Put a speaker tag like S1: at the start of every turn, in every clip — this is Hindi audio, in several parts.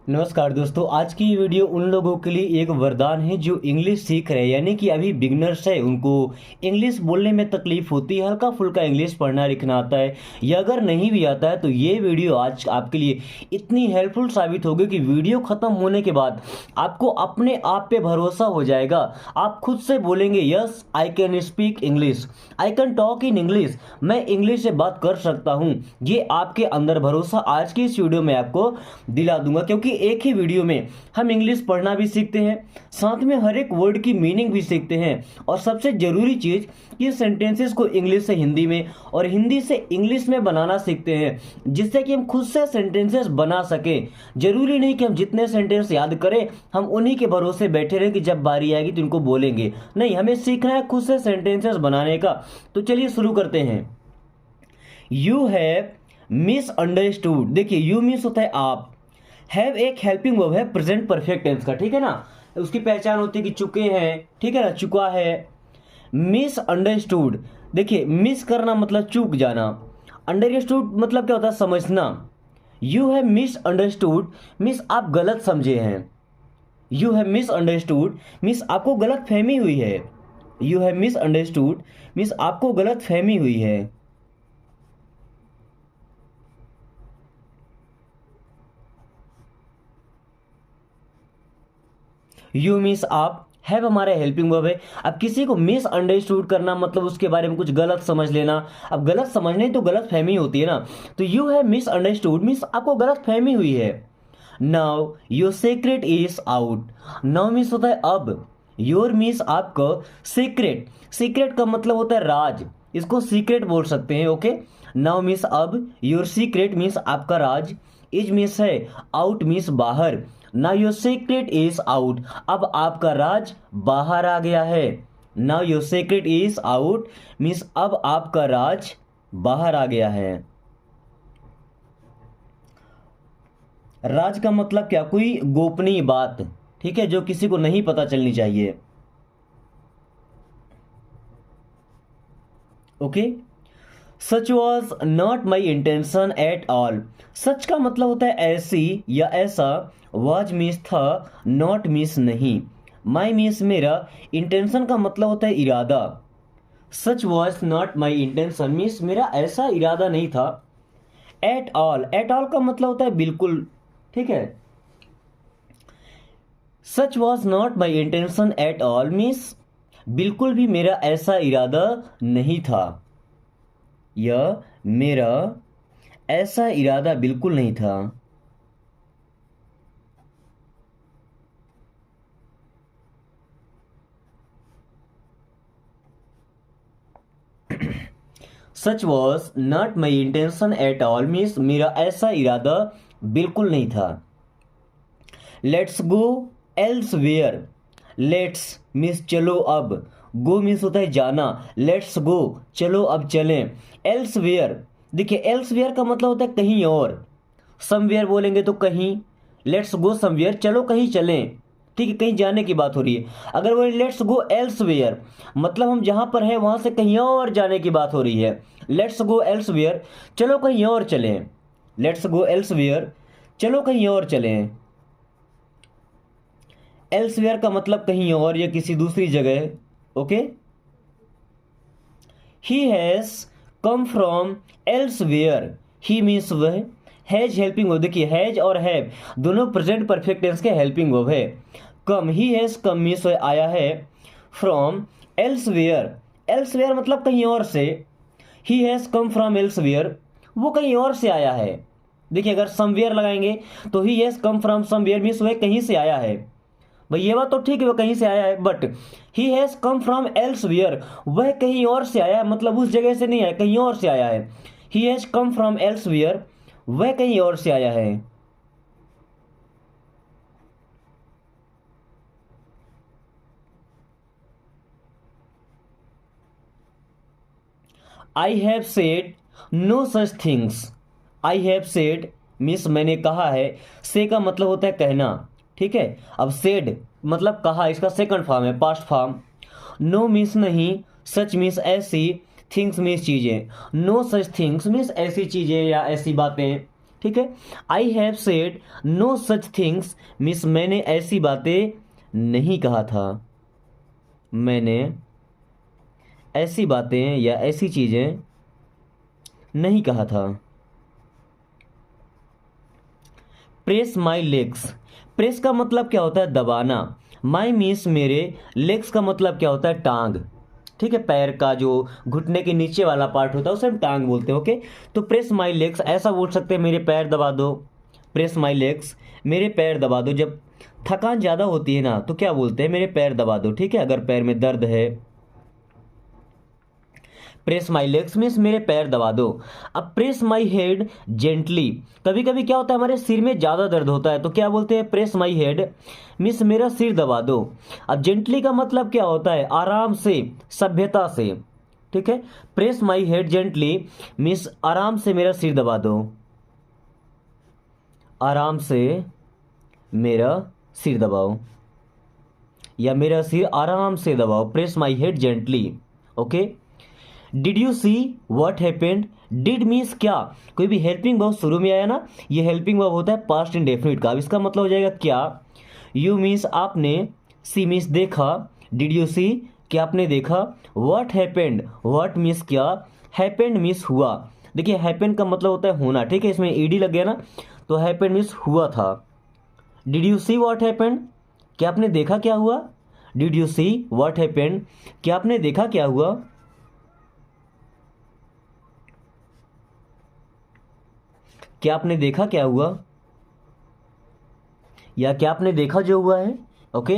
S1: नमस्कार दोस्तों, आज की ये वीडियो उन लोगों के लिए एक वरदान है जो इंग्लिश सीख रहे हैं, यानी कि अभी बिगनर्स है, उनको इंग्लिश बोलने में तकलीफ होती है, हल्का फुल्का इंग्लिश पढ़ना लिखना आता है या अगर नहीं भी आता है तो ये वीडियो आज आपके लिए इतनी हेल्पफुल साबित होगी कि वीडियो ख़त्म होने के बाद आपको अपने आप पे भरोसा हो जाएगा। आप खुद से बोलेंगे, yes I can speak English, I can talk in English, मैं इंग्लिश से बात कर सकता हूँ। ये आपके अंदर भरोसा आज की इस वीडियो में आपको दिला दूंगा, क्योंकि एक ही वीडियो में हम इंग्लिश पढ़ना भी सीखते हैं, साथ में हर एक वर्ड की मीनिंग भी सीखते हैं, और सबसे ज़रूरी चीज़ ये सेंटेंसेस को इंग्लिश से हिंदी में और हिंदी से इंग्लिश में बनाना सीखते हैं, जिससे कि हम खुद से सेंटेंसेस बना सकें। जरूरी नहीं कि हम जितने सेंटेंस याद करें हम उन्हीं के भरोसे बैठे रहें कि जब बारी आएगी तो इनको बोलेंगे। नहीं, हमें सीखना है खुद से सेंटेंसेस बनाने का। तो चलिए शुरू करते हैं। You have misunderstood. देखिए, यू मीन्स होता है आप, हैव एक हेल्पिंग वर्ब है प्रेजेंट परफेक्ट टेंस का, ठीक है ना। उसकी पहचान होती है कि चुके हैं, ठीक है ना, चुका है। मिसअंडरस्टूड, देखिए मिस करना मतलब चूक जाना, अंडरस्टूड मतलब क्या होता है, समझना। यू हैव मिसअंडरस्टूड मीन्स आप गलत समझे हैं। यू हैव मिसअंडरस्टूड मीन्स आपको गलत फहमी हुई है। यू हैव मिसअंडरस्टूड मीन्स आपको गलत फहमी हुई है। यू मीन्स आप, हैव हमारा हेल्पिंग वर्ब है। अब किसी को मिस अंडरस्टूड करना मतलब उसके बारे में कुछ गलत समझ लेना। अब गलत समझने तो गलत फहमी होती है ना, तो you have miss understood means आपको गलत फहमी हुई है। Now your secret is out. Now means होता है अब, योर मीन्स आपका, सीक्रेट, सीक्रेट का मतलब होता है राज, इसको सीक्रेट बोल सकते हैं। ओके, नाउ मीन्स अब, योर सीक्रेट मीन्स आपका राज, इज मीन्स है, आउट मीन्स बाहर। Now your secret is out, अब आपका राज बाहर आ गया है। Now your secret is out means अब आपका राज बाहर आ गया है। राज का मतलब क्या, कोई गोपनीय बात, ठीक है, जो किसी को नहीं पता चलनी चाहिए। Okay, such was not my intention at all. Such का मतलब होता है ऐसी या ऐसा, वॉज मीन्स था, नॉट मीन्स नहीं, माई मीन्स मेरा, इंटेंशन का मतलब होता है इरादा। सच was not my intention means मेरा ऐसा इरादा नहीं था। एट ऑल, एट ऑल का मतलब होता है बिल्कुल, ठीक है। सच was not my intention at all means बिल्कुल भी मेरा ऐसा इरादा नहीं था, यह मेरा ऐसा इरादा बिल्कुल नहीं था। सच was not my intention at all means मेरा ऐसा इरादा बिल्कुल नहीं था। Let's go elsewhere. Let's means चलो अब, गो मीन्स होता है जाना, लेट्स गो चलो अब चलें। एल्सवेयर, देखिए एल्सवेयर का मतलब होता है कहीं और, समवेयर बोलेंगे तो कहीं, लेट्स गो समवेयर चलो कहीं चलें, ठीक है, कहीं जाने की बात हो रही है। अगर वो लेट्स गो एल्सवेयर मतलब हम जहाँ पर है वहाँ से कहीं और जाने की बात हो रही है। लेट्स गो एल्सवेयर चलो कहीं और चलें, लेट्स गो एल्सवेयर चलो कहीं और चलें। एल्सवेयर का मतलब कहीं और या किसी दूसरी जगह। Okay, he has come from elsewhere, he means वह, हैज हेल्पिंग वर्ब, देखिए हैज और हैव दोनों प्रेजेंट परफेक्ट टेंस के हेल्पिंग वर्ब है। कम, ही हैज कम मीन्स वह आया है, फ्रॉम एल्सवेयर, एल्सवेयर मतलब कहीं और से, ही हैज कम फ्रॉम एल्सवेयर वो कहीं और से आया है। देखिए अगर समवेयर लगाएंगे तो ही has come from somewhere means वह कहीं से आया है। भाई ये बात तो ठीक है, वह कहीं से आया है, but he has come from elsewhere वह कहीं और से आया है, मतलब उस जगह से नहीं आया, कहीं और से आया है। He has come from elsewhere वह कहीं और से आया है। I have said no such things. I have said means मैंने कहा है, से का मतलब होता है कहना, ठीक है। अब सेड मतलब कहा, इसका सेकंड फॉर्म है, पास्ट फॉर्म। नो मीन्स नहीं, सच मीन्स ऐसी, थिंग्स मीन्स चीज़ें। नो सच थिंग्स मीन्स ऐसी चीज़ें या ऐसी बातें, ठीक है। I have said no such things means मैंने ऐसी बातें नहीं कहा था, मैंने ऐसी बातें या ऐसी चीज़ें नहीं कहा था। प्रेस माई लेग्स, प्रेस का मतलब क्या होता है दबाना, माई मीन्स मेरे, लेग्स का मतलब क्या होता है टांग, ठीक है। पैर का जो घुटने के नीचे वाला पार्ट होता है उसे हम टांग बोलते हैं, ओके। तो प्रेस माई लेग्स ऐसा बोल सकते हैं मेरे पैर दबा दो, प्रेस माई लेग्स मेरे पैर दबा दो। जब थकान ज़्यादा होती है ना तो क्या बोलते हैं, मेरे पैर दबा दो, ठीक है। अगर पैर में दर्द है, प्रेस माई लेग्स मीन्स मेरे पैर दबा दो। अब प्रेस माई हेड जेंटली, कभी कभी क्या होता है हमारे सिर में ज़्यादा दर्द होता है तो क्या बोलते हैं, प्रेस माई हेड मीन्स मेरा सिर दबा दो। अब जेंटली का मतलब क्या होता है, आराम से, सभ्यता से, ठीक है। Press my head gently means आराम से मेरा सिर दबा दो, आराम से मेरा सिर दबाओ या मेरा सिर आराम से दबाओ, press my head gently, okay. Did you see what happened, did means क्या, कोई भी हेल्पिंग वर्ब शुरू में आया ना, ये हेल्पिंग वर्ब होता है पास्ट इंडेफिनिट का। अब इसका मतलब हो जाएगा क्या, यू मीन्स आपने, सी मीन्स देखा, डिड यू सी क्या आपने देखा, वॉट हैपेंड, वॉट मीन्स क्या, हैपेंड मीन्स हुआ। देखिए हैपेंड का मतलब होता है होना, ठीक है, इसमें ईडी लग गया ना, तो हैपेंड मीन्स हुआ था। Did you see what happened, क्या आपने देखा क्या हुआ, did you see what happened क्या आपने देखा क्या हुआ। क्या आपने देखा क्या हुआ या क्या आपने देखा जो हुआ है, okay.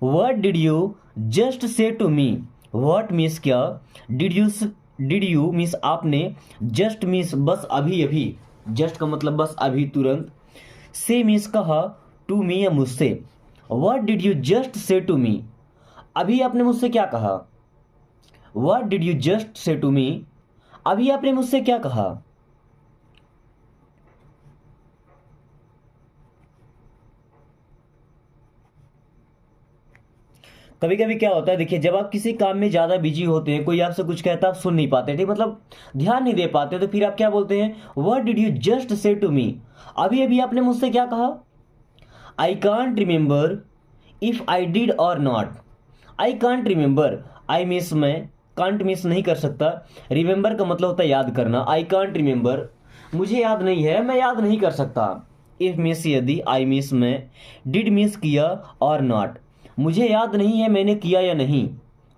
S1: What did you just say to me, what means क्या, डिड यू मीन्स आपने, जस्ट मीन्स बस अभी अभी, जस्ट का मतलब बस अभी तुरंत, से मीन्स कहा, टू मी या मुझसे। What did you just say to me, अभी आपने मुझसे क्या कहा, what did you just say to me, अभी आपने मुझसे क्या कहा। कभी कभी क्या होता है, देखिए जब आप किसी काम में ज्यादा बिजी होते हैं, कोई आपसे कुछ कहता है आप सुन नहीं पाते, ठीक, मतलब ध्यान नहीं दे पाते, तो फिर आप क्या बोलते हैं, what did you just say to me, अभी अभी आपने मुझसे क्या कहा। I can't remember if I did or not, I can't remember, I means मैं, कांट मीन्स नहीं कर सकता, रिमेंबर का मतलब होता है याद करना। आई कांट रिमेंबर मुझे याद नहीं है, मैं याद नहीं कर सकता। इफ मीन्स यदि, आई मीन्स मैं, डिड मीन्स किया, और नॉट मुझे याद नहीं है मैंने किया या नहीं।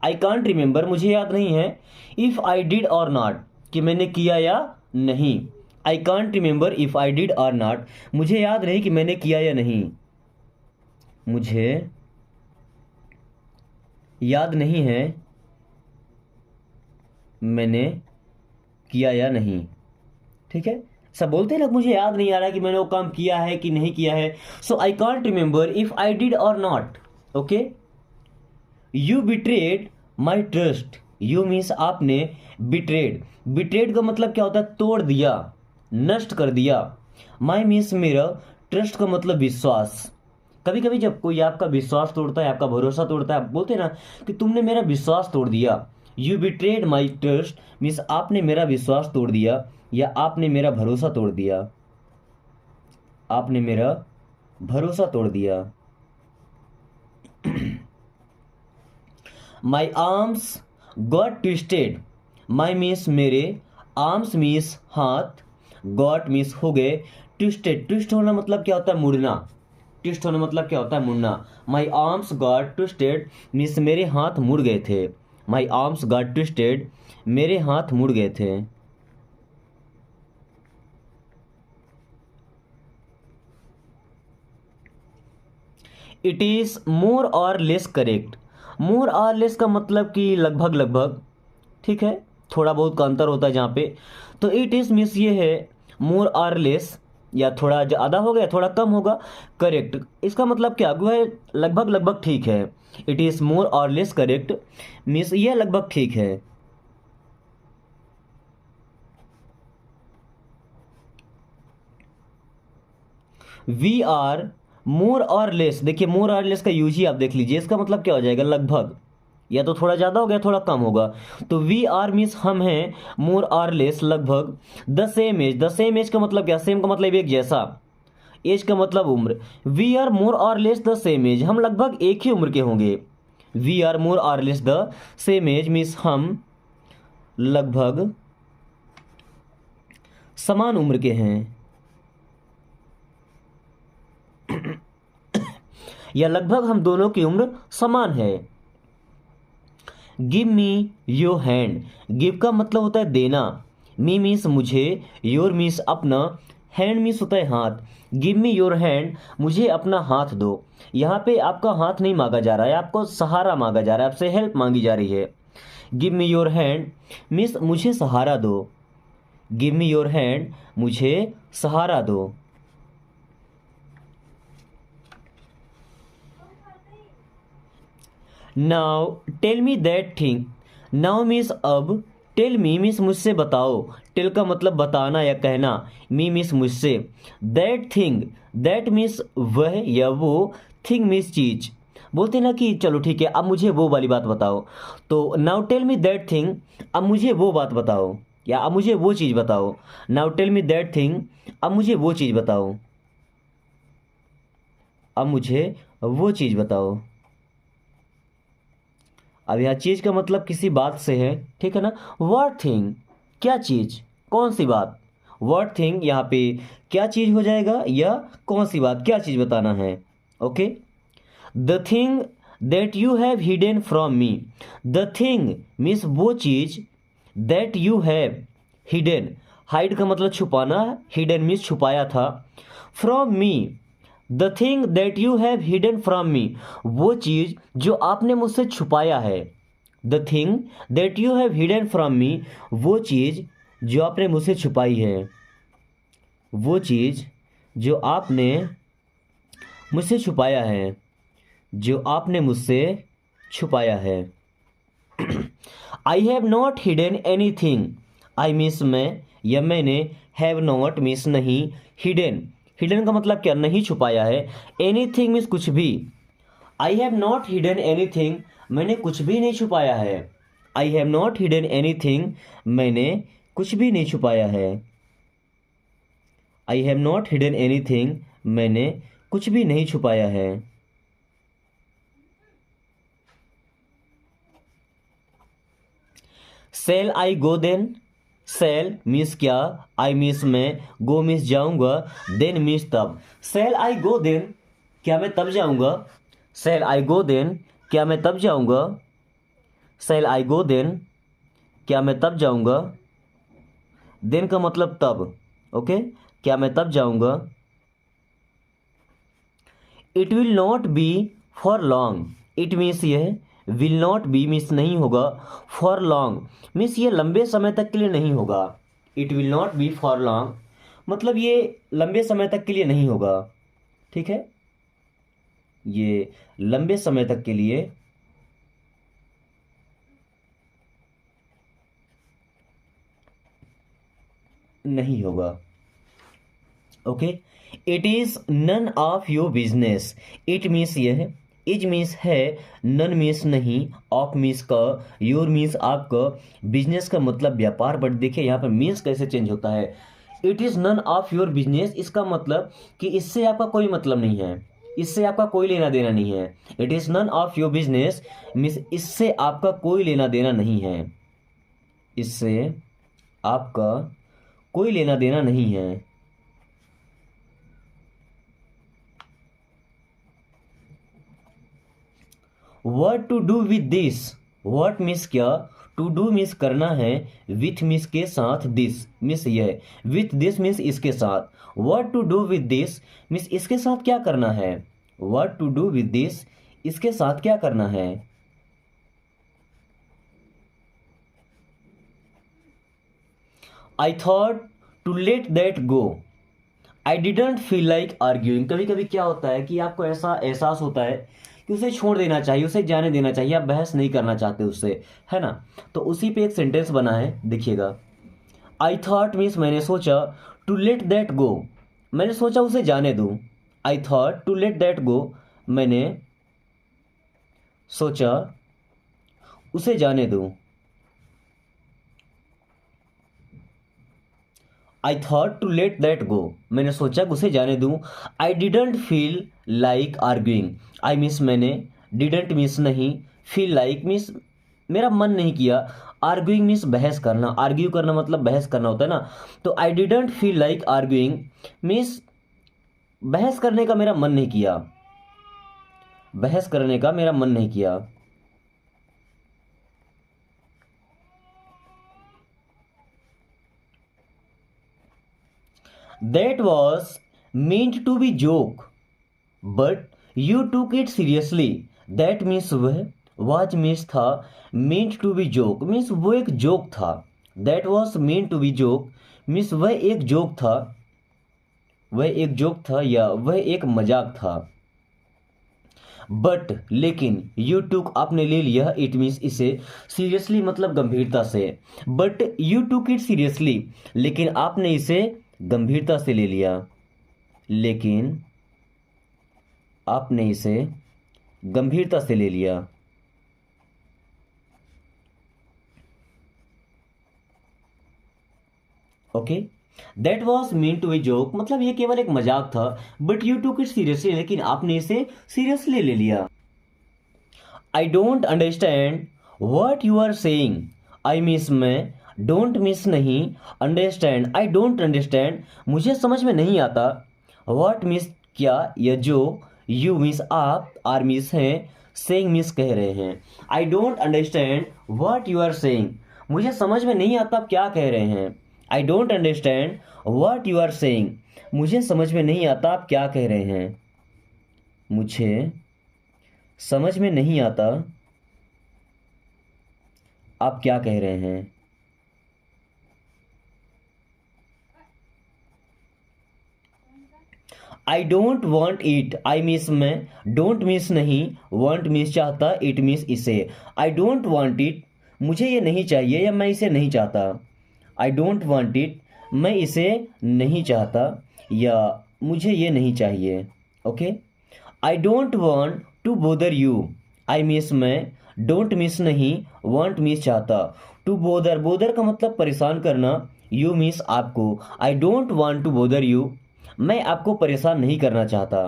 S1: आई कांट रिमेंबर मुझे याद नहीं है, if I did or not कि मैंने किया या नहीं। आई can't remember if I did or not मुझे याद नहीं कि मैंने किया या नहीं, मुझे याद नहीं है मैंने किया या नहीं, ठीक है। सब बोलते हैं ना मुझे याद नहीं आ रहा कि मैंने वो काम किया है कि नहीं किया है, so I can't remember if I did or not, okay. You betrayed my trust, you means आपने, बिट्रेड, बिट्रेड का मतलब क्या होता है, तोड़ दिया, नष्ट कर दिया। माई मीन्स मेरा, ट्रस्ट का मतलब विश्वास। कभी कभी जब कोई आपका विश्वास तोड़ता है, आपका भरोसा तोड़ता है, आप बोलते हैं ना कि तुमने मेरा विश्वास तोड़ दिया। You betrayed my trust means आपने मेरा विश्वास तोड़ दिया या आपने मेरा भरोसा तोड़ दिया, आपने मेरा भरोसा तोड़ दिया। My arms got twisted, my means मेरे, आर्म्स मीन्स हाथ, गॉट मीन्स हो गए, ट्विस्टेड, ट्विस्ट होना मतलब क्या होता है, मुड़ना, ट्विस्ट होना मतलब क्या होता है, मुड़ना। My arms got twisted means मेरे हाथ मुड़ गए थे, माई आर्म्स गॉट ट्विस्टेड मेरे हाथ मुड़ गए थे। इट इज मोर और लेस करेक्ट, मोर और लेस का मतलब कि लगभग लगभग, ठीक है, थोड़ा बहुत का अंतर होता है जहाँ पे। तो इट इज मीन्स ये है, मोर और लेस या थोड़ा ज़्यादा हो गया थोड़ा कम होगा, करेक्ट इसका मतलब क्या हुआ है, लगभग लगभग ठीक है। इट इज मोर और लेस करेक्ट मीन्स ये लगभग ठीक है। वी आर मोर और लेस, देखिए मोर और लेस का यूज ही आप देख लीजिए, इसका मतलब क्या हो जाएगा, लगभग, या तो थोड़ा ज़्यादा हो गया थोड़ा कम होगा। तो वी आर मीन्स हम हैं, मोर आर लेस लगभग, the same age, the same age का मतलब क्या, सेम का मतलब एक जैसा, एज का मतलब उम्र। We are more or less the same age, हम लगभग एक ही उम्र के होंगे। We are more or less the same age means हम लगभग समान उम्र के हैं, या लगभग हम दोनों की उम्र समान है। Give me your hand, give का मतलब होता है देना, मी मीन्स मुझे, योर मीन्स अपना, हैंड मीन्स होता है हाथ। गिव मी योर हैंड, मुझे अपना हाथ दो। यहाँ पे आपका हाथ नहीं मांगा जा रहा है, आपको सहारा मांगा जा रहा है, आपसे हेल्प मांगी जा रही है। Give me your hand means मुझे सहारा दो, गिव मी योर हैंड मुझे सहारा दो। Now tell me that thing, now means अब, टेल मी मीन्स मुझसे बताओ, टेल का मतलब बताना या कहना, मी मीन्स मुझसे, दैट थिंग, दैट मीन्स वह या वो, थिंग मीन्स चीज। बोलते ना कि चलो ठीक है अब मुझे वो वाली बात बताओ, तो now tell me that thing, अब मुझे वो बात बताओ, या अब मुझे वो चीज़ बताओ। Now tell me that thing, अब मुझे वो चीज़ बताओ, अब मुझे वो चीज़ बताओ। अब यहाँ चीज का मतलब किसी बात से है, ठीक है ना। व्हाट थिंग, क्या चीज, कौन सी बात। व्हाट थिंग यहाँ पे क्या चीज हो जाएगा, या कौन सी बात, क्या चीज बताना है। Okay, the thing that you have hidden from me, the thing means वो चीज, that you have hidden, hide का मतलब छुपाना, हिडन मीन्स छुपाया था, from me, the thing that you have hidden from me, वो चीज जो आपने मुझसे छुपाया है। The thing that you have hidden from me, वो चीज जो आपने मुझसे छुपाई है, वो चीज जो आपने मुझसे छुपाया है, जो आपने मुझसे छुपाया है। I have not hidden any thing, I means मैं या मैंने, हैव नॉट मीन्स नहीं, हिडन, हिडन का मतलब क्या, नहीं छुपाया है, एनी थिंग मीन्स कुछ भी। आई have not hidden any thing, मैंने कुछ भी नहीं छुपाया है। I have not hidden any thing, मैंने कुछ भी नहीं छुपाया है। I have not hidden any thing, मैंने कुछ भी नहीं छुपाया है। सेल आई गो देन, सेल मीन्स क्या, आई मीन्स मैं, गो मीन्स जाऊंगा, देन मीन्स तब। सेल आई गो देन, क्या मैं तब जाऊंगा, सेल आई गो देन, क्या मैं तब जाऊंगा, सेल आई गो देन, क्या मैं तब जाऊंगा, देन का मतलब तब। ओके, क्या मैं तब जाऊंगा। It will not be for long, it means यह, विल नॉट बी मीन्स नहीं होगा, फॉर लॉन्ग मीन्स ये लंबे समय तक के लिए नहीं होगा। It will not be for long मतलब ये लंबे समय तक के लिए नहीं होगा, ठीक है, ये लंबे समय तक के लिए नहीं होगा। Okay, it is none of your business, it means यह, इज मीन्स है, नन मीन्स नहीं, ऑफ मीन्स का, योर मीन्स आपका, बिजनेस का मतलब व्यापार। बट देखिए यहाँ पर मीन्स कैसे चेंज होता है। It is none of your business, इसका मतलब कि इससे आपका कोई मतलब नहीं है, इससे आपका कोई लेना देना नहीं है। It is none of your business means इससे आपका कोई लेना देना नहीं है, इससे आपका कोई लेना देना नहीं है। What to do with this, what means क्या, टू डू मीन्स करना है, विथ मीन्स के साथ, दिस मीन्स यह, विथ दिस मीन्स इसके साथ। What to do with this means इसके साथ क्या करना है, what to do with this इसके साथ क्या करना है। I thought to let that go, I didn't feel like arguing. कभी कभी क्या होता है कि आपको ऐसा एहसास होता है कि उसे छोड़ देना चाहिए, उसे जाने देना चाहिए, आप बहस नहीं करना चाहते उससे, है ना। तो उसी पे एक सेंटेंस बना है, देखिएगा। आई थॉट मीन्स मैंने सोचा, टू लेट दैट गो मैंने सोचा उसे जाने दूं। I thought to let that go मैंने सोचा उसे जाने दो। I thought to let that go, मैंने सोचा कि उसे जाने दूं। I didn't feel like arguing, I means मैंने, डिडंट मिस नहीं, फील लाइक मिस मेरा मन नहीं किया, आर्ग्यूइंग मिस बहस करना, आर्ग्यू करना मतलब बहस करना होता है ना। तो आई didn't feel like arguing miss बहस करने का मेरा मन नहीं किया, बहस करने का मेरा मन नहीं किया। That was meant to be joke, but you took it seriously. That means वह was means था, meant to be joke means वो एक जोक था। That was meant to be joke means वह एक जोक था, वह एक जोक था या वह एक मजाक था। बट लेकिन यू टुक आपने ले लिया, इट मीन्स इसे, सीरियसली मतलब गंभीरता से। But you took it seriously लेकिन आपने इसे गंभीरता से ले लिया, लेकिन आपने इसे गंभीरता से ले लिया। Okay, that was mean to be joke मतलब ये केवल एक मजाक था। But you took it seriously लेकिन आपने इसे सीरियसली ले लिया। I don't understand what you are saying, I means मैं, डोंट मिस नहीं, अंडरस्टैंड आई डोंट अंडरस्टैंड मुझे समझ में नहीं आता, वॉट मिस क्या या जो, यू मिस आप, आर मिस हैं, सेइंग मिस कह रहे हैं। I don't understand what you are saying मुझे समझ में नहीं आता आप क्या कह रहे हैं। I don't understand what you are saying मुझे समझ में नहीं आता आप क्या कह रहे हैं, मुझे समझ में नहीं आता आप क्या कह रहे हैं। I don't want it, I means मैं, डोंट मिस नहीं, वॉन्ट मिस चाहता, इट मिस इसे। आई डोंट वॉन्ट इट मुझे ये नहीं चाहिए या मैं इसे नहीं चाहता। आई डोंट वॉन्ट इट मैं इसे नहीं चाहता या मुझे ये नहीं चाहिए। Okay, I don't want to bother you, I means मैं, डोंट मिस नहीं, वॉन्ट मिस चाहता, टू बोदर बोदर का मतलब परेशान करना, यू मिस आपको। I don't want to bother you मैं आपको परेशान नहीं करना चाहता।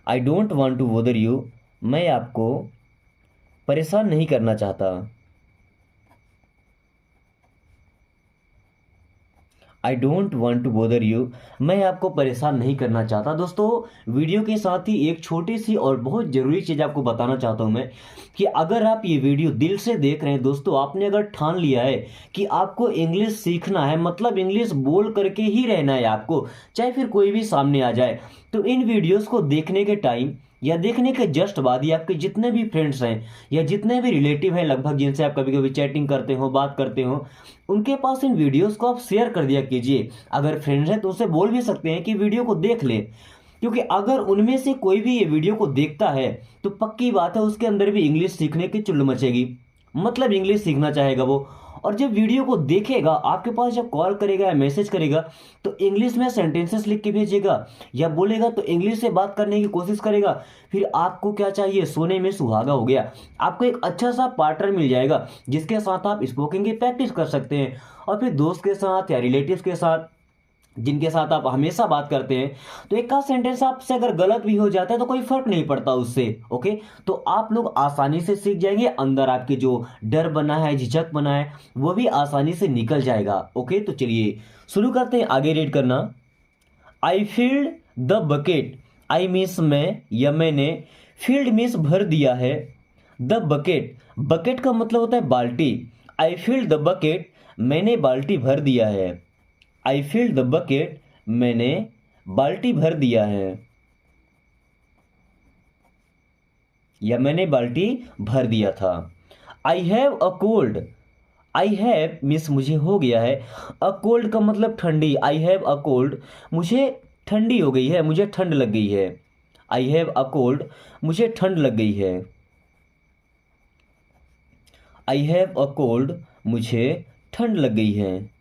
S1: I don't want to bother you मैं आपको परेशान नहीं करना चाहता। I don't want to bother you मैं आपको परेशान नहीं करना चाहता। दोस्तों वीडियो के साथ ही एक छोटी सी और बहुत ज़रूरी चीज़ आपको बताना चाहता हूं मैं कि अगर आप ये वीडियो दिल से देख रहे हैं दोस्तों, आपने अगर ठान लिया है कि आपको इंग्लिश सीखना है मतलब इंग्लिश बोल करके ही रहना है आपको, चाहे फिर कोई भी सामने आ जाए, तो इन वीडियोज़ को देखने के टाइम या देखने के जस्ट बाद ही आपके जितने भी फ्रेंड्स हैं या जितने भी रिलेटिव हैं लगभग जिनसे आप कभी कभी चैटिंग करते हो, बात करते हो, उनके पास इन वीडियोस को आप शेयर कर दिया कीजिए। अगर फ्रेंड्स हैं तो उसे बोल भी सकते हैं कि वीडियो को देख ले, क्योंकि अगर उनमें से कोई भी ये वीडियो को देखता है तो पक्की बात है उसके अंदर भी इंग्लिश सीखने की चुल मचेगी, मतलब इंग्लिश सीखना चाहेगा वो। और जब वीडियो को देखेगा आपके पास जब कॉल करेगा या मैसेज करेगा तो इंग्लिश में सेंटेंसेस लिख के भेजेगा या बोलेगा तो इंग्लिश से बात करने की कोशिश करेगा। फिर आपको क्या चाहिए, सोने में सुहागा हो गया, आपको एक अच्छा सा पार्टनर मिल जाएगा जिसके साथ आप स्पोकिंग की प्रैक्टिस कर सकते हैं। और फिर दोस्त के साथ या रिलेटिव्स के साथ जिनके साथ आप हमेशा बात करते हैं, तो एक आध सेंटेंस आपसे अगर गलत भी हो जाता है तो कोई फर्क नहीं पड़ता उससे। ओके, तो आप लोग आसानी से सीख जाएंगे, अंदर आपके जो डर बना है, झिझक बना है, वो भी आसानी से निकल जाएगा। ओके, तो चलिए शुरू करते हैं आगे रीड करना। I filled the bucket, I means मैं या मैंने, फील्ड मीन्स भर दिया है, द बकेट बकेट का मतलब होता है बाल्टी। आई फील्ड द बकेट मैंने बाल्टी भर दिया है। आई फील्ड द बकेट मैंने बाल्टी भर दिया है या मैंने बाल्टी भर दिया था। आई have a cold, I have means मुझे हो गया है, अ कोल्ड का मतलब ठंडी, आई हैव अ कोल्ड मुझे ठंडी हो गई है, मुझे ठंड लग गई है। आई हैव अ कोल्ड मुझे ठंड लग गई है। आई हैव अ कोल्ड मुझे ठंड लग गई है।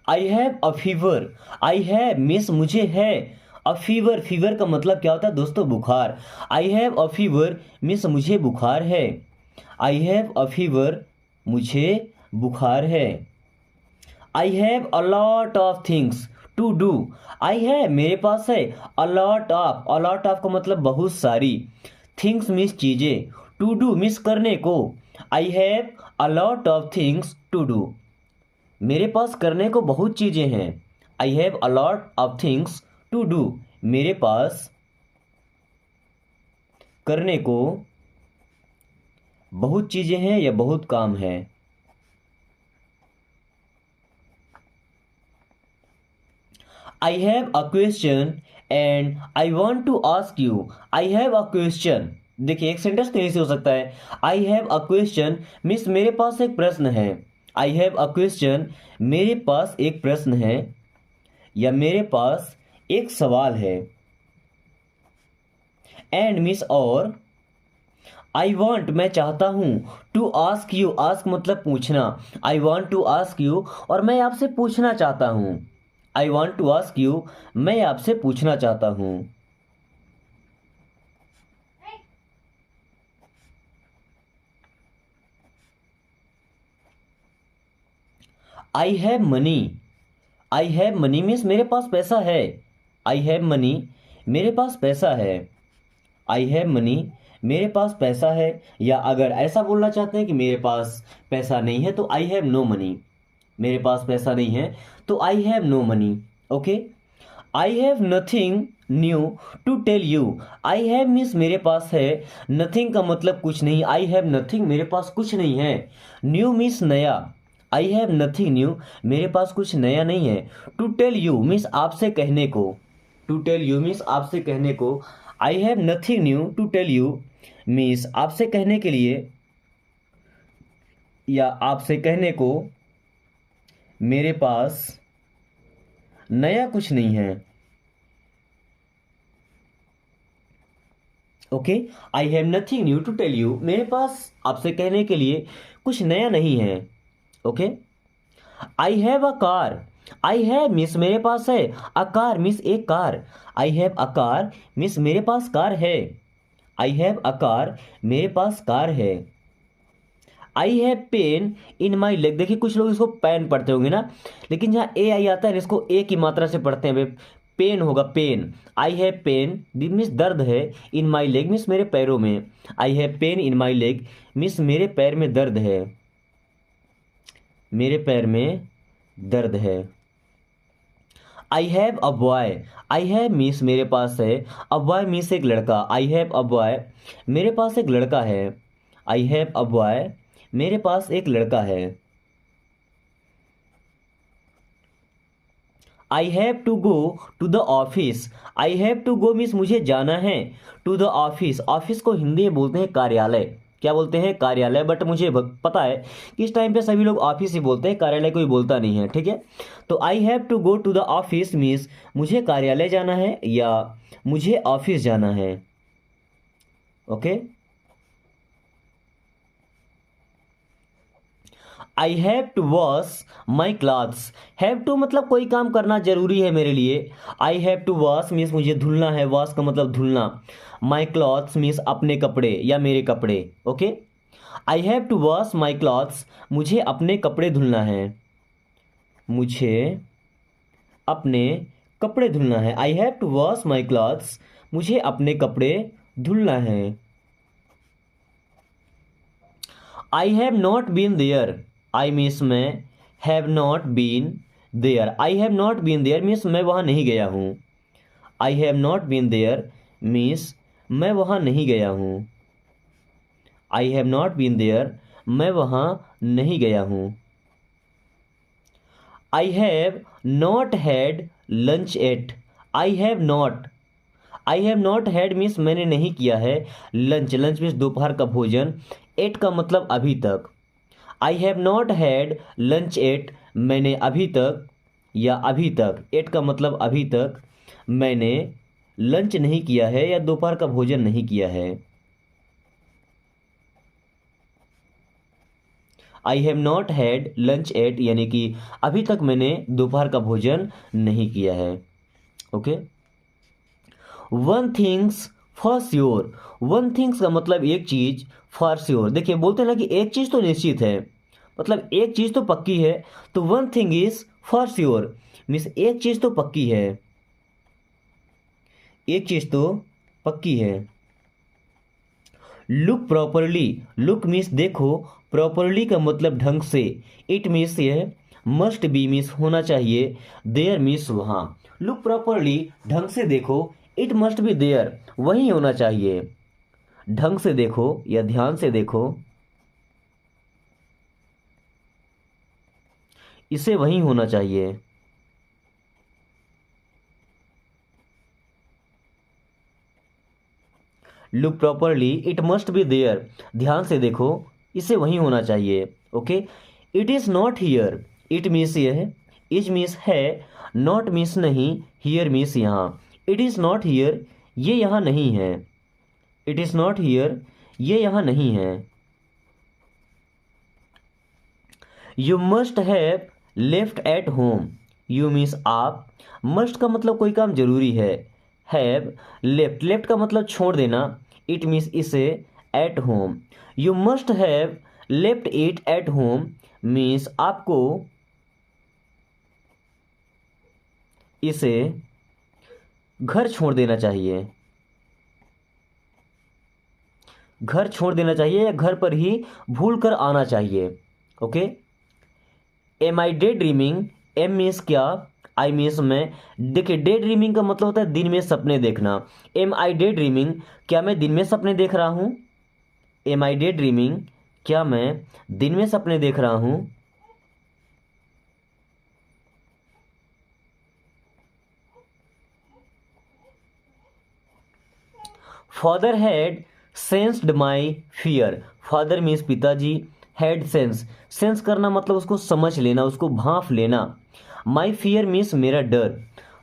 S1: I have a fever, I have means मुझे है, अ फीवर फीवर का मतलब क्या होता है दोस्तों, बुखार। आई हैव अ फीवर मीन्स मुझे बुखार है। आई हैव अ फीवर, मुझे बुखार है। I have a lot of things to do. I have मेरे पास है, अ लॉट ऑफ का मतलब बहुत सारी, थिंग्स मीन्स चीज़ें, टू डू मीन्स करने को। I have a lot of things to do, मेरे पास करने को बहुत चीज़ें हैं। I have a lot of things to do, मेरे पास करने को बहुत चीज़ें हैं या बहुत काम है। I have a question and I want to ask you. I have a question, देखिए एक सेंटेंस कहीं से हो सकता है। I have a question means मेरे पास एक प्रश्न है। आई हैव अ क्वेश्चन, मेरे पास एक प्रश्न है या मेरे पास एक सवाल है। एंड मीन्स और, आई वॉन्ट मैं चाहता हूँ, टू आस्क यू, आस्क मतलब पूछना, I want to ask you और मैं आपसे पूछना चाहता हूँ। I want to ask you, मैं आपसे पूछना चाहता हूँ। I have money, I have money means मेरे पास पैसा है। आई हैव मनी, मेरे पास पैसा है। आई हैव मनी, मेरे पास पैसा है। या अगर ऐसा बोलना चाहते हैं कि मेरे पास पैसा नहीं है तो आई हैव नो मनी, मेरे पास पैसा नहीं है तो I have no money. Okay, I have nothing new to tell you. I have means मेरे पास है, नथिंग का मतलब कुछ नहीं, आई हैव नथिंग मेरे पास कुछ नहीं है। न्यू मीन्स नया, आई हैव नथिंग न्यू मेरे पास कुछ नया नहीं है। टू टेल यू मीन्स आपसे कहने को, टू टेल यू मीन्स आपसे कहने को। I have nothing new to tell you means आपसे कहने के लिए या आपसे कहने को मेरे पास नया कुछ नहीं है। Okay, I have nothing new to tell you, मेरे पास आपसे कहने के लिए कुछ नया नहीं है। Okay, I have a car, I have means मेरे पास है, अ कार मीन्स एक car. I have a car means मेरे पास कार है। आई हैव अ कार, मेरे पास कार है। I have pain in my leg, देखिए कुछ लोग इसको पेन पढ़ते होंगे ना, लेकिन जहाँ ए आई आता है इसको ए की मात्रा से पढ़ते हैं। पेन होगा pain. I have pain means दर्द है, इन माई लेग मीन्स मेरे पैरों में। I have pain in my leg means मेरे पैर में दर्द है, मेरे पैर में दर्द है। I have a boy, I have means मेरे पास है, अ बॉय मीन्स एक लड़का। आई हैव अ बॉय, मेरे पास एक लड़का है। आई हैव अ बॉय, मेरे पास एक लड़का है। I have to go to the office, I have to go means मुझे जाना है, टू द ऑफिस, ऑफिस को हिंदी में बोलते हैं कार्यालय। क्या बोलते हैं? कार्यालय। बट मुझे पता है कि इस टाइम पे सभी लोग ऑफिस ही बोलते हैं, कार्यालय कोई बोलता नहीं है, ठीक है। तो I have to go to the office means मुझे कार्यालय जाना है या मुझे ऑफिस जाना है। Okay, I have to wash my clothes, have to मतलब कोई काम करना जरूरी है मेरे लिए। I have to wash means मुझे धुलना है, वॉश का मतलब धुलना। माई क्लॉथ्स मीन्स अपने कपड़े या मेरे कपड़े। Okay, I have to wash my clothes, मुझे अपने कपड़े धुलना है, मुझे अपने कपड़े धुलना है। I have to wash my clothes, मुझे अपने कपड़े धुलना है। I have not been there, I means मैं, have not been there, I have not been there means मैं वहाँ नहीं गया हूँ। I have not been there means मैं वहाँ नहीं गया हूँ। I have not been there, मैं वहाँ नहीं गया हूँ। I have not had lunch at, I have not, I have not had means मैंने नहीं किया है, लंच, लंच मीन्स दोपहर का भोजन, एट का मतलब अभी तक। I have not had lunch yet, मैंने अभी तक या अभी तक, एट का मतलब अभी तक, मैंने लंच नहीं किया है या दोपहर का भोजन नहीं किया है। I have not had lunch yet यानी कि अभी तक मैंने दोपहर का भोजन नहीं किया है। Okay, one things for sure, one things का मतलब एक चीज, फॉर श्योर देखिए बोलते हैं ना कि एक चीज तो निश्चित है, मतलब एक चीज तो पक्की है, तो one thing is for sure means एक चीज तो पक्की है, एक चीज तो पक्की है। लुक प्रॉपरली, लुक मीन्स देखो, प्रॉपरली का मतलब ढंग से, इट मीन्स यह, मस्ट बी मीन्स होना चाहिए, देयर मीन्स वहाँ। लुक प्रॉपरली ढंग से देखो, इट मस्ट बी देयर वहीं होना चाहिए, ढंग से देखो या ध्यान से देखो, इसे वहीं होना चाहिए। Look properly it must be there, ध्यान से देखो, इसे वहीं होना चाहिए। Okay, it is not here, it means यह, इज मीन्स है, नॉट मीन्स नहीं, हियर मीन्स यहाँ। इट इज नॉट हियर, ये यहाँ नहीं है, इट इज नॉट हियर, ये यहाँ नहीं है। You must have left at home, you means आप, मस्ट का मतलब कोई काम जरूरी है, हैव लेफ्ट, लेफ्ट का मतलब छोड़ देना, इट मीन्स इसे, at home. You must have left it at home means आपको इसे घर छोड़ देना चाहिए, घर छोड़ देना चाहिए या घर पर ही भूल कर आना चाहिए। ओके, एम आई डे ड्रीमिंग, एम मीन्स क्या, आई मीन्स मैं, देखिए डे ड्रीमिंग का मतलब होता है दिन में सपने देखना। एम आई डे ड्रीमिंग, क्या मैं दिन में सपने देख रहा हूँ, एम आई डे ड्रीमिंग, क्या मैं दिन में सपने देख रहा हूँ। Father had sensed my fear, father means पिताजी, हैड सेंस, सेंस करना मतलब उसको समझ लेना, उसको भांप लेना। माई फियर मीन्स मेरा डर,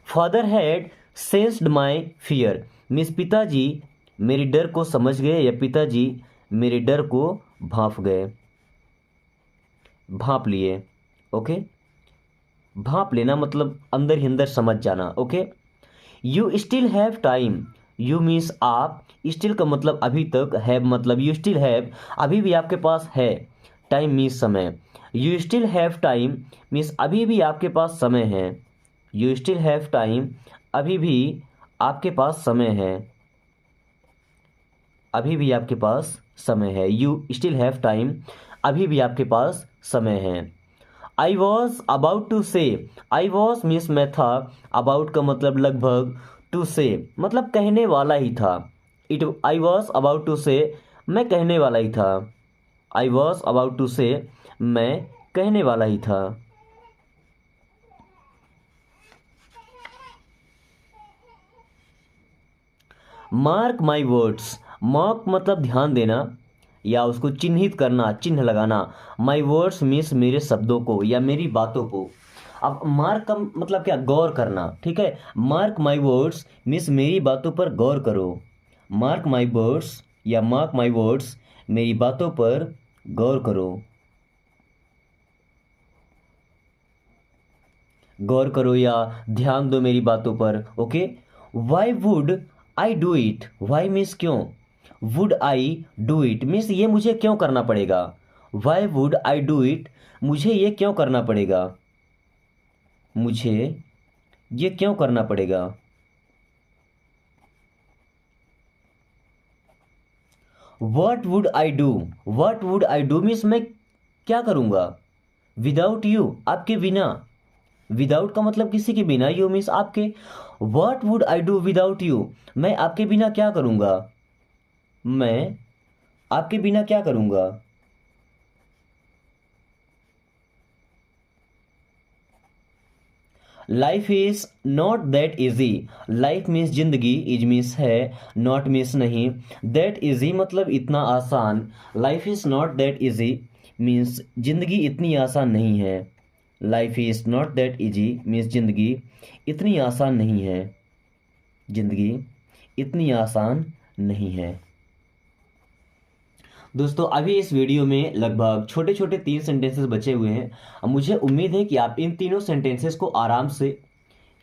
S1: father had sensed my fear means पिताजी मेरी डर को समझ गए या पिताजी मेरे डर को भांप गए, भांप लिए। ओके, भांप लेना मतलब अंदर ही अंदर समझ जाना। Okay, you still have time, you means आप, स्टिल का मतलब अभी तक, हैव मतलब यू स्टिल हैव, अभी भी आपके पास है, टाइम मीन्स समय। You still have time means अभी भी आपके पास समय है, यू स्टिल हैव टाइम, अभी भी आपके पास समय है, अभी भी आपके पास समय है। यू स्टिल हैव टाइम, अभी भी आपके पास समय है। आई वॉज अबाउट टू से, आई वॉज मीन्स मैं था, अबाउट का मतलब लगभग, टू से मतलब कहने वाला ही था। It, I was about to say, मैं कहने वाला ही था, आई वॉज अबाउट टू से, मैं कहने वाला ही था। मार्क माई वर्ड्स, मार्क मतलब ध्यान देना या उसको चिन्हित करना, चिन्ह लगाना। माई वर्ड्स मीन्स मेरे शब्दों को या मेरी बातों को। अब मार्क का मतलब क्या, गौर करना, ठीक है। मार्क माई वर्ड्स मीन्स मेरी बातों पर गौर करो, मार्क माई वर्ड्स या मार्क माई वर्ड्स, मेरी बातों पर गौर करो, गौर करो या ध्यान दो मेरी बातों पर। Okay, why would I do it, why means क्यों, would I do it means ये मुझे क्यों करना पड़ेगा, why would I do it, मुझे ये क्यों करना पड़ेगा, मुझे ये क्यों करना पड़ेगा। What would I do, what would I do means मैं क्या करूँगा, विदाउट यू आपके बिना, विदाउट का मतलब किसी के बिना, यू मीन्स आपके। What would I do without you, मैं आपके बिना क्या करूँगा, मैं आपके बिना क्या करूँगा। Life is not that easy, life means जिंदगी, इज मीन्स है, नॉट मीन्स नहीं, दैट इजी मतलब इतना आसान। Life is not that easy means जिंदगी इतनी आसान नहीं है, life is not that easy means जिंदगी इतनी आसान नहीं है, जिंदगी इतनी आसान नहीं है। दोस्तों अभी इस वीडियो में लगभग छोटे छोटे 3 सेंटेंसेस बचे हुए हैं। अब मुझे उम्मीद है कि आप इन तीनों सेंटेंसेस को आराम से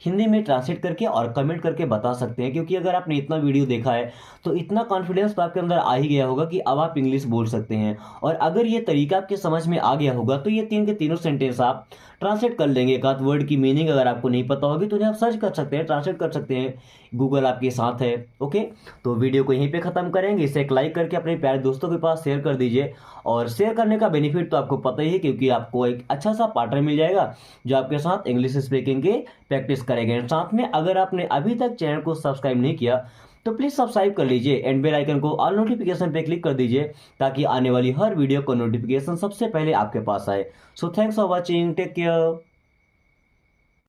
S1: हिंदी में ट्रांसलेट करके और कमेंट करके बता सकते हैं, क्योंकि अगर आपने इतना वीडियो देखा है तो इतना कॉन्फिडेंस तो आपके अंदर आ ही गया होगा कि अब आप इंग्लिश बोल सकते हैं। और अगर ये तरीका आपके समझ में आ गया होगा तो ये तीन के तीनों सेंटेंस आप ट्रांसलेट कर लेंगे। एक आध वर्ड की मीनिंग अगर आपको नहीं पता होगी तो उन्हें आप सर्च कर सकते हैं, ट्रांसलेट कर सकते हैं, गूगल आपके साथ है। ओके, तो वीडियो को यहीं पे ख़त्म करेंगे। इसे एक लाइक करके अपने प्यारे दोस्तों के पास शेयर कर दीजिए, और शेयर करने का बेनिफिट तो आपको पता ही है, क्योंकि आपको एक अच्छा सा पार्टनर मिल जाएगा जो आपके साथ इंग्लिश स्पीकिंग की प्रैक्टिस करेंगे। साथ में अगर आपने अभी तक चैनल को सब्सक्राइब नहीं किया तो प्लीज़ सब्सक्राइब कर लीजिए एंड बेल आइकन को ऑल नोटिफिकेशन पे क्लिक कर दीजिए, ताकि आने वाली हर वीडियो का नोटिफिकेशन सबसे पहले आपके पास आए। So thanks for watching, take care.